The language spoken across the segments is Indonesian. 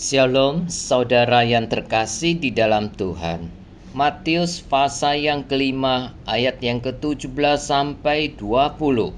Shalom, saudara yang terkasih di dalam Tuhan. Matius pasal yang kelima, ayat yang ke-17 sampai 20.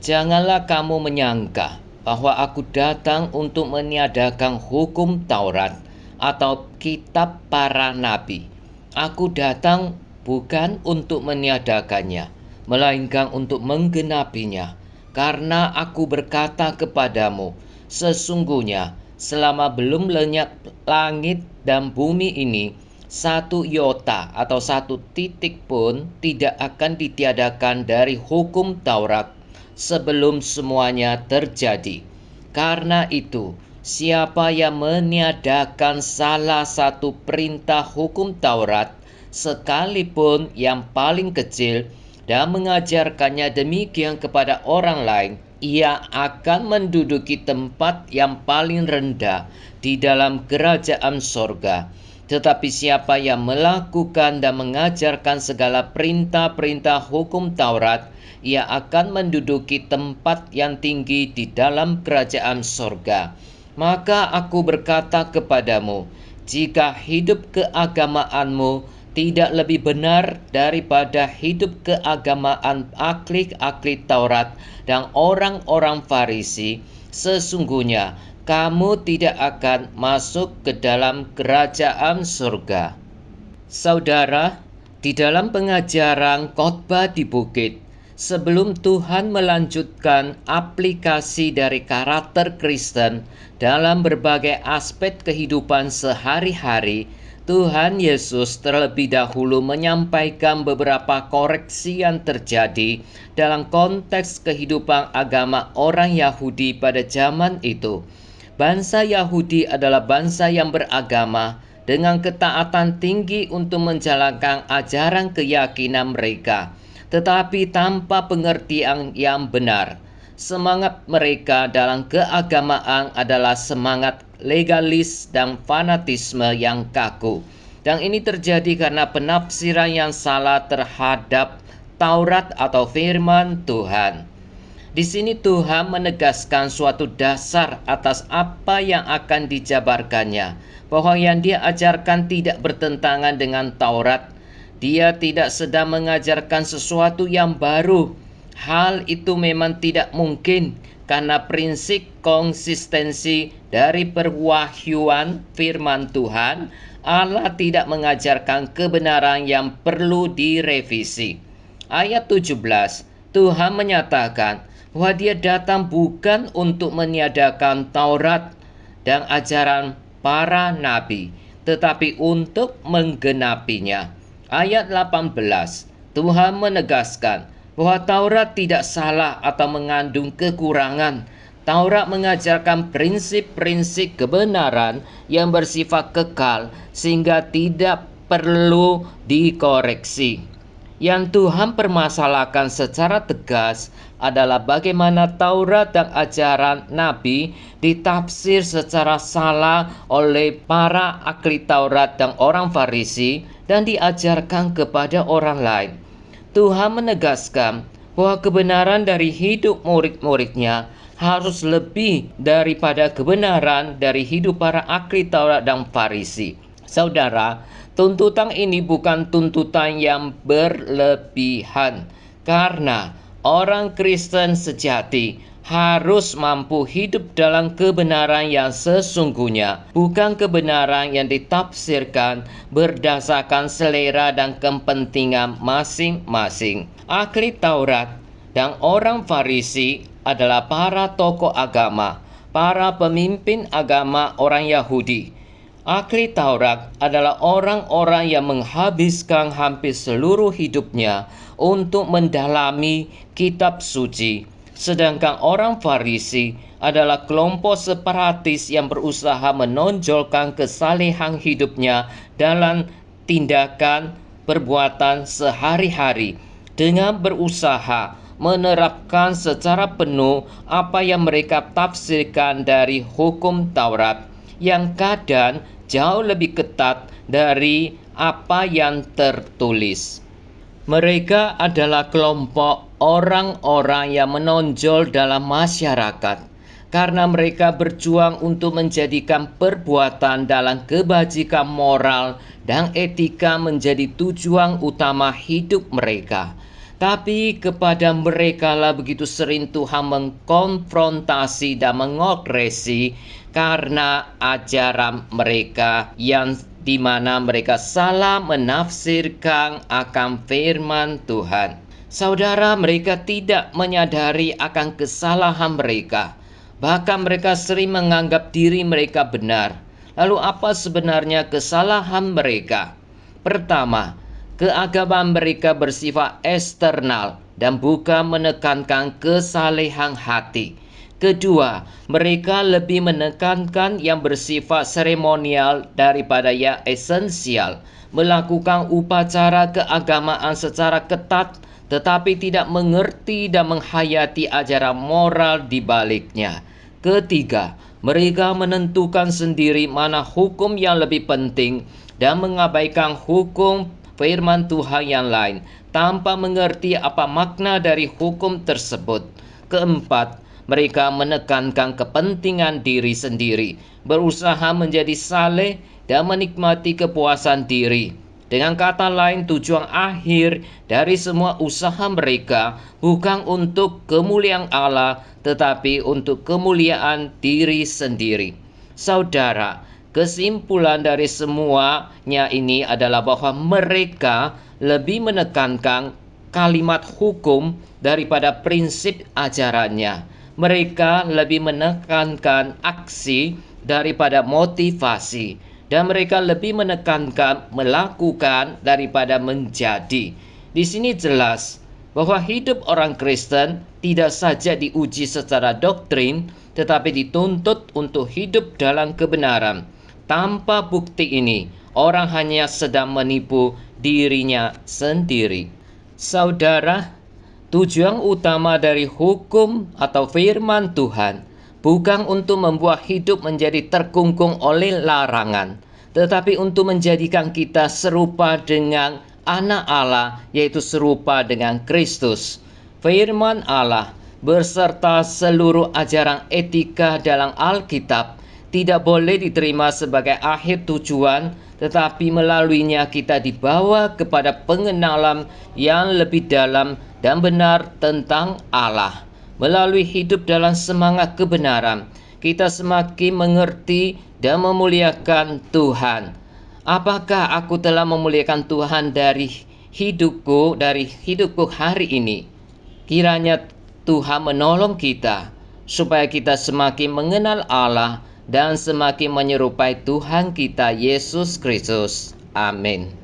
Janganlah kamu menyangka bahwa aku datang untuk meniadakan hukum Taurat atau kitab para nabi. Aku datang bukan untuk meniadakannya, melainkan untuk menggenapinya. Karena aku berkata kepadamu, sesungguhnya selama belum lenyap langit dan bumi ini, satu iota atau satu titik pun tidak akan ditiadakan dari hukum Taurat sebelum semuanya terjadi. Karena itu, siapa yang meniadakan salah satu perintah hukum Taurat, sekalipun yang paling kecil, dan mengajarkannya demikian kepada orang lain, ia akan menduduki tempat yang paling rendah di dalam kerajaan sorga. Tetapi siapa yang melakukan dan mengajarkan segala perintah-perintah hukum Taurat, ia akan menduduki tempat yang tinggi di dalam kerajaan sorga. Maka aku berkata kepadamu, jika hidup keagamaanmu tidak lebih benar daripada hidup keagamaan ahli-ahli Taurat dan orang-orang Farisi, sesungguhnya kamu tidak akan masuk ke dalam kerajaan surga. Saudara, di dalam pengajaran khotbah di bukit, sebelum Tuhan melanjutkan aplikasi dari karakter Kristen dalam berbagai aspek kehidupan sehari-hari, Tuhan Yesus terlebih dahulu menyampaikan beberapa koreksi yang terjadi dalam konteks kehidupan agama orang Yahudi pada zaman itu. Bangsa Yahudi adalah bangsa yang beragama dengan ketaatan tinggi untuk menjalankan ajaran keyakinan mereka, tetapi tanpa pengertian yang benar. Semangat mereka dalam keagamaan adalah semangat legalis dan fanatisme yang kaku. Dan ini terjadi karena penafsiran yang salah terhadap Taurat atau firman Tuhan. Di sini Tuhan menegaskan suatu dasar atas apa yang akan dijabarkannya, bahwa yang dia ajarkan tidak bertentangan dengan Taurat. Dia tidak sedang mengajarkan sesuatu yang baru. Hal itu memang tidak mungkin karena prinsip konsistensi dari perwahyuan firman Tuhan. Allah tidak mengajarkan kebenaran yang perlu direvisi. Ayat 17, Tuhan menyatakan bahwa dia datang bukan untuk meniadakan Taurat dan ajaran para nabi, tetapi untuk menggenapinya. Ayat 18, Tuhan menegaskan bahwa Taurat tidak salah atau mengandung kekurangan. Taurat mengajarkan prinsip-prinsip kebenaran yang bersifat kekal sehingga tidak perlu dikoreksi. Yang Tuhan permasalahkan secara tegas adalah bagaimana Taurat dan ajaran Nabi ditafsir secara salah oleh para ahli Taurat dan orang Farisi dan diajarkan kepada orang lain. Tuhan menegaskan bahwa kebenaran dari hidup murid-muridnya harus lebih daripada kebenaran dari hidup para ahli Taurat dan Farisi. Saudara, tuntutan ini bukan tuntutan yang berlebihan, karena orang Kristen sejati harus mampu hidup dalam kebenaran yang sesungguhnya, bukan kebenaran yang ditafsirkan berdasarkan selera dan kepentingan masing-masing. Ahli Taurat dan orang Farisi adalah para tokoh agama, para pemimpin agama orang Yahudi. Ahli Taurat adalah orang-orang yang menghabiskan hampir seluruh hidupnya untuk mendalami kitab suci. Sedangkan orang Farisi adalah kelompok separatis yang berusaha menonjolkan kesalehan hidupnya dalam tindakan perbuatan sehari-hari dengan berusaha menerapkan secara penuh apa yang mereka tafsirkan dari hukum Taurat, yang kadang jauh lebih ketat dari apa yang tertulis. Mereka adalah kelompok orang-orang yang menonjol dalam masyarakat, karena mereka berjuang untuk menjadikan perbuatan dalam kebajikan moral dan etika menjadi tujuan utama hidup mereka. Tapi kepada mereka lah begitu sering Tuhan mengkonfrontasi dan mengoreksi karena ajaran mereka yang dimana mereka salah menafsirkan akan firman Tuhan. Saudara, mereka tidak menyadari akan kesalahan mereka. Bahkan mereka sering menganggap diri mereka benar. Lalu apa sebenarnya kesalahan mereka? Pertama, keagamaan mereka bersifat eksternal dan bukan menekankan kesalehan hati. Kedua, mereka lebih menekankan yang bersifat seremonial daripada yang esensial, melakukan upacara keagamaan secara ketat tetapi tidak mengerti dan menghayati ajaran moral di baliknya. Ketiga, mereka menentukan sendiri mana hukum yang lebih penting dan mengabaikan hukum firman Tuhan yang lain tanpa mengerti apa makna dari hukum tersebut. Keempat, mereka menekankan kepentingan diri sendiri, berusaha menjadi saleh dan menikmati kepuasan diri. Dengan kata lain, tujuan akhir dari semua usaha mereka bukan untuk kemuliaan Allah, tetapi untuk kemuliaan diri sendiri. Saudara, kesimpulan dari semuanya ini adalah bahwa mereka lebih menekankan kalimat hukum daripada prinsip ajarannya. Mereka lebih menekankan aksi daripada motivasi. Dan mereka lebih menekankan melakukan daripada menjadi. Di sini jelas bahwa hidup orang Kristen tidak saja diuji secara doktrin, tetapi dituntut untuk hidup dalam kebenaran. Tanpa bukti ini, orang hanya sedang menipu dirinya sendiri. Saudara, tujuan utama dari hukum atau firman Tuhan bukan untuk membuat hidup menjadi terkungkung oleh larangan, tetapi untuk menjadikan kita serupa dengan anak Allah, yaitu serupa dengan Kristus. Firman Allah beserta seluruh ajaran etika dalam Alkitab tidak boleh diterima sebagai akhir tujuan, tetapi melaluinya kita dibawa kepada pengenalan yang lebih dalam dan benar tentang Allah. Melalui hidup dalam semangat kebenaran, kita semakin mengerti dan memuliakan Tuhan. Apakah aku telah memuliakan Tuhan dari hidupku hari ini? Kiranya Tuhan menolong kita supaya kita semakin mengenal Allah dan semakin menyerupai Tuhan kita Yesus Kristus. Amin.